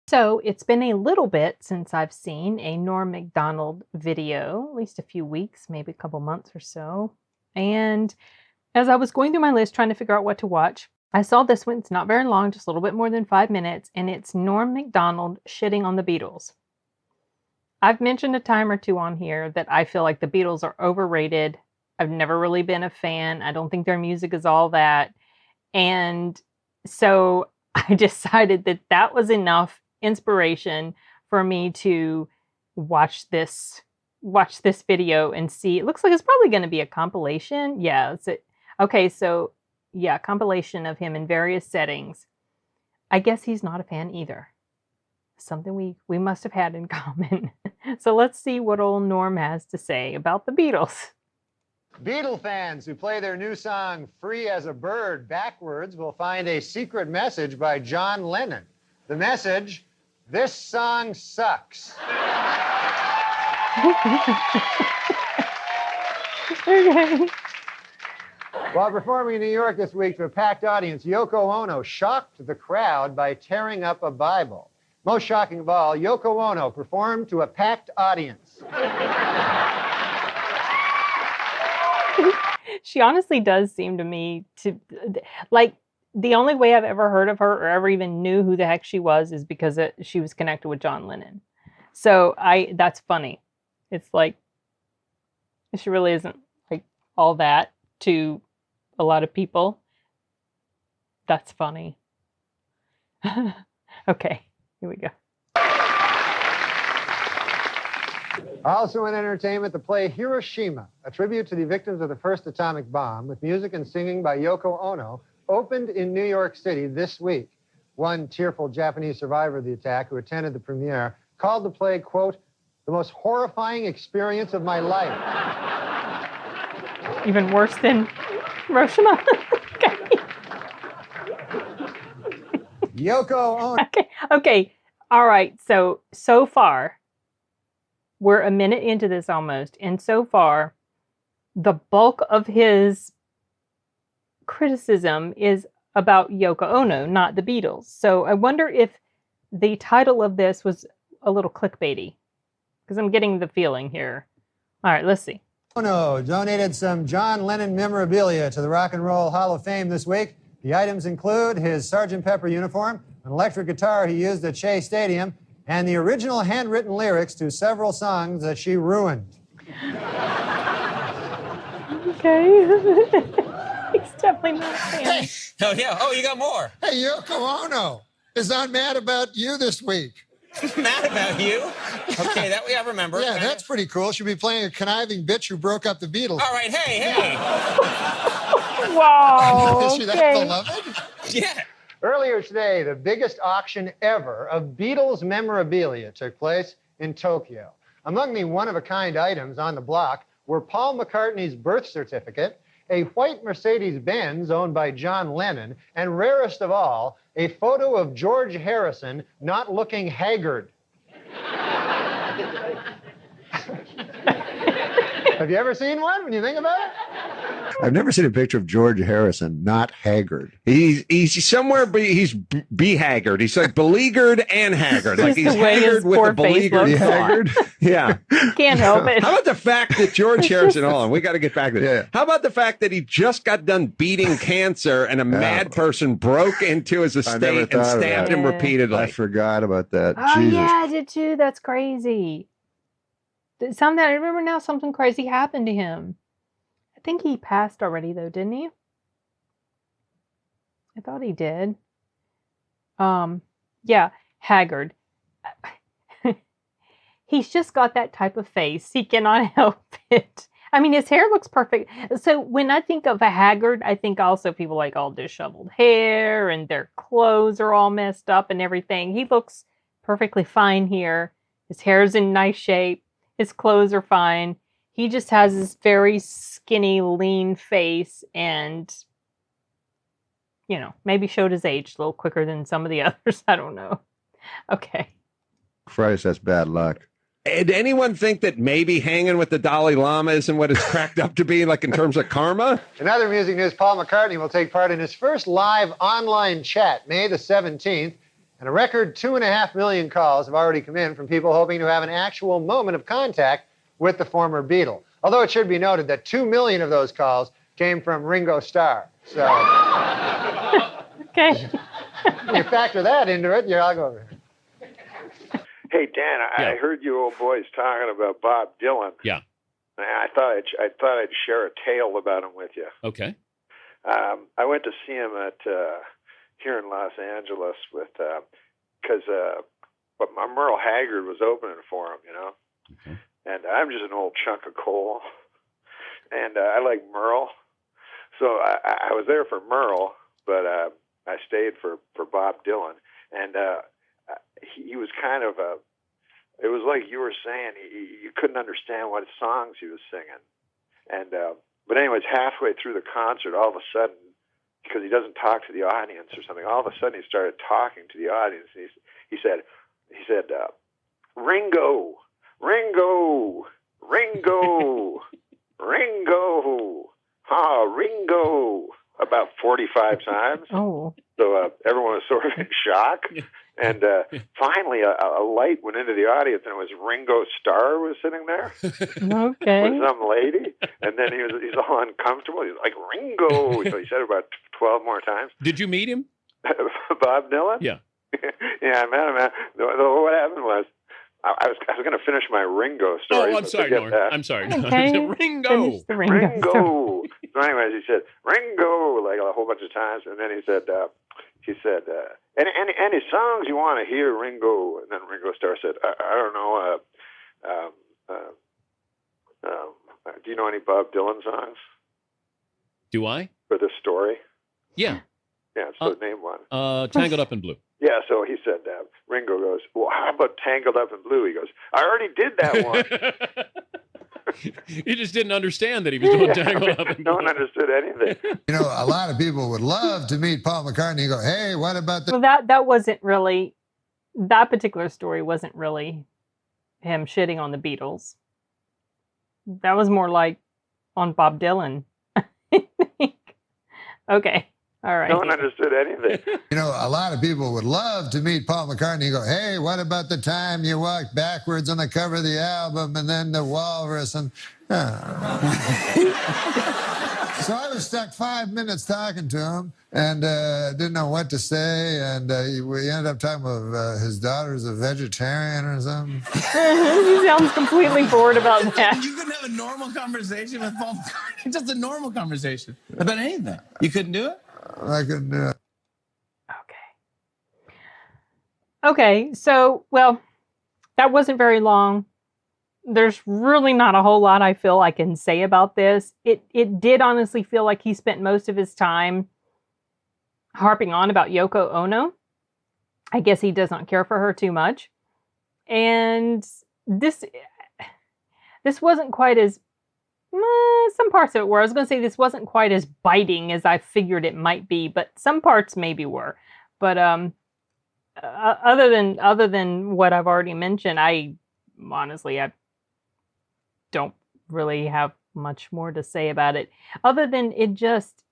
So it's been a little bit since I've seen a Norm Macdonald video, at least a few weeks, maybe a couple months or so. And as I was going through my list trying to figure out what to watch, I saw this one. It's not very long, just a little bit more than 5 minutes, and it's Norm Macdonald shitting on the Beatles. I've mentioned a time or two on here that I feel like the Beatles are overrated. I've never really been a fan. I don't think their music is all that. And so I decided that that was enough inspiration for me to watch this video and see. It looks like it's probably going to be a compilation. Yeah. Compilation of him in various settings. I guess he's not a fan either. Something we must have had in common. So let's see what old Norm has to say about the Beatles. Beatle fans who play their new song Free as a Bird backwards will find a secret message by John Lennon. The message: this song sucks. Okay. While performing in New York this week to a packed audience, Yoko Ono shocked the crowd by tearing up a Bible. Most shocking of all, Yoko Ono performed to a packed audience. She honestly does seem to me to, like, the only way I've ever heard of her or ever even knew who the heck she was is because she was connected with John Lennon. So that's funny. It's like, she really isn't like all that to a lot of people. That's funny. Okay, here we go. Also in entertainment, the play Hiroshima, a tribute to the victims of the first atomic bomb, with music and singing by Yoko Ono, opened in New York City this week. One tearful Japanese survivor of the attack who attended the premiere called the play, quote, the most horrifying experience of my life. Even worse than Hiroshima? Okay. Yoko Ono. Okay. All right. So far, we're a minute into this almost. And so far, the bulk of his criticism is about Yoko Ono, not the Beatles. So I wonder if the title of this was a little clickbaity, because I'm getting the feeling here. All right, let's see. Ono donated some John Lennon memorabilia to the Rock and Roll Hall of Fame this week. The items include his Sgt. Pepper uniform, an electric guitar he used at Shea Stadium, and the original handwritten lyrics to several songs that she ruined. Okay. He's definitely not a fan. Hey. Oh, yeah. Oh, you got more. Hey, Yoko Ono is not mad about you this week. Mad about you? Okay, that I remember. Yeah, that's pretty cool. She'll be playing a conniving bitch who broke up the Beatles. All right, hey. Wow. Is she that beloved? Yeah. Earlier today, the biggest auction ever of Beatles memorabilia took place in Tokyo. Among the one-of-a-kind items on the block were Paul McCartney's birth certificate, a white Mercedes-Benz owned by John Lennon, and rarest of all, a photo of George Harrison not looking haggard. Have you ever seen one when you think about it? I've never seen a picture of George Harrison not haggard. He's somewhere, but he's be-haggard. He's like beleaguered and haggard. Like he's haggard with a beleaguered haggard. Yeah. Can't help it. How about the fact that George Harrison, hold on, we got to get back to this. Yeah. How about the fact that he just got done beating cancer and a mad person broke into his estate and stabbed him repeatedly? I forgot about that. Oh, Jesus. yeah, I did too. That's crazy. I remember now something crazy happened to him. I think he passed already, though, didn't he? I thought he did. Yeah, haggard. He's just got that type of face. He cannot help it. I mean, his hair looks perfect. So when I think of a haggard, I think also people like all disheveled hair and their clothes are all messed up and everything. He looks perfectly fine here. His hair's in nice shape. His clothes are fine. He just has this very skinny, lean face and, you know, maybe showed his age a little quicker than some of the others. I don't know. Okay. Christ, that's bad luck. Did anyone think that maybe hanging with the Dalai Lama isn't what it's cracked up to be, like in terms of karma? In other music news, Paul McCartney will take part in his first live online chat, May the 17th. And a record 2.5 million calls have already come in from people hoping to have an actual moment of contact with the former Beatle. Although it should be noted that 2 million of those calls came from Ringo Starr. So, okay. You factor that into it, I'll go over here. Hey, Dan, I heard you old boys talking about Bob Dylan. Yeah. I thought I'd share a tale about him with you. Okay. I went to see him at here in Los Angeles with because Merle Haggard was opening for him, Okay. and I'm just an old chunk of coal, and I like Merle, so I was there for Merle, but I stayed for Bob Dylan, and he was kind of it was like you were saying, you couldn't understand what songs he was singing, and but anyways, halfway through the concert, all of a sudden, because he doesn't talk to the audience or something, all of a sudden he started talking to the audience. And he said, Ringo, Ringo, Ringo, Ringo, Ringo, about 45 times. Oh. So everyone was sort of in shock. And finally, a light went into the audience, and it was Ringo Starr was sitting there Okay. with some lady. And then he's all uncomfortable. He's like, Ringo. So he said it about 12 more times. Did you meet him? Bob Dylan? Yeah. Yeah, I met him. What happened was, I was going to finish my Ringo story. Oh, I'm sorry, Norm. I'm sorry. Okay. Ringo. Finish the Ringo. So anyways, he said, Ringo, like a whole bunch of times. And then he said, any songs you want to hear, Ringo? And then Ringo Starr said, I don't know. Do you know any Bob Dylan songs? Do I? For this story? Yeah. Yeah, so name one. Tangled Up in Blue. Yeah, so he said, Ringo goes, well, how about Tangled Up in Blue? He goes, I already did that one. He just didn't understand that he was doing Tangled Up in Blue. No one understood anything. A lot of people would love to meet Paul McCartney and go, hey, what about the... Well, that wasn't really, that particular story wasn't really him shitting on the Beatles. That was more like on Bob Dylan. Okay. All right. No one understood anything. A lot of people would love to meet Paul McCartney and go, hey, what about the time you walked backwards on the cover of the album and then the walrus and... So I was stuck 5 minutes talking to him and didn't know what to say. And we ended up talking about his daughter's a vegetarian or something. He sounds completely bored about that. You couldn't have a normal conversation with Paul McCartney. Just a normal conversation about anything. You couldn't do it? I couldn't do it. Okay, so, well, that wasn't very long. There's really not a whole lot I feel I can say about this. It did honestly feel like he spent most of his time harping on about Yoko Ono. I guess he does not care for her too much. And this wasn't quite as... some parts of it were. I was going to say this wasn't quite as biting as I figured it might be, but some parts maybe were. But other than what I've already mentioned, I don't really have much more to say about it. Other than it just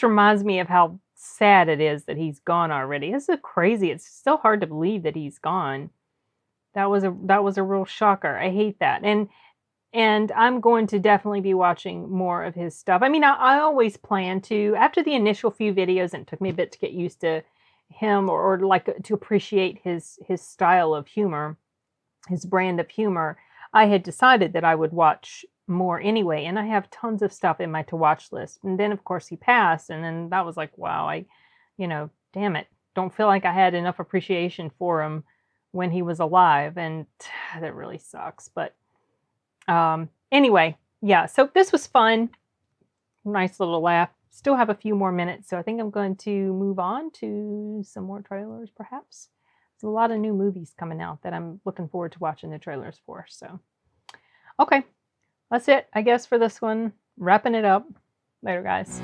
reminds me of how sad it is that he's gone already. This is crazy. It's still hard to believe that he's gone. That was a real shocker. I hate that. And I'm going to definitely be watching more of his stuff. I mean, I always plan to, after the initial few videos, and it took me a bit to get used to him or like to appreciate his style of humor, his brand of humor, I had decided that I would watch more anyway. And I have tons of stuff in my to watch list. And then, of course, he passed. And then that was like, wow, damn it. Don't feel like I had enough appreciation for him when he was alive. And that really sucks. But anyway, yeah, so this was fun. Nice little laugh. Still have a few more minutes, so I think I'm going to move on to some more trailers, perhaps. There's a lot of new movies coming out that I'm looking forward to watching the trailers for, so. Okay, that's it, I guess, for this one. Wrapping it up. Later, guys.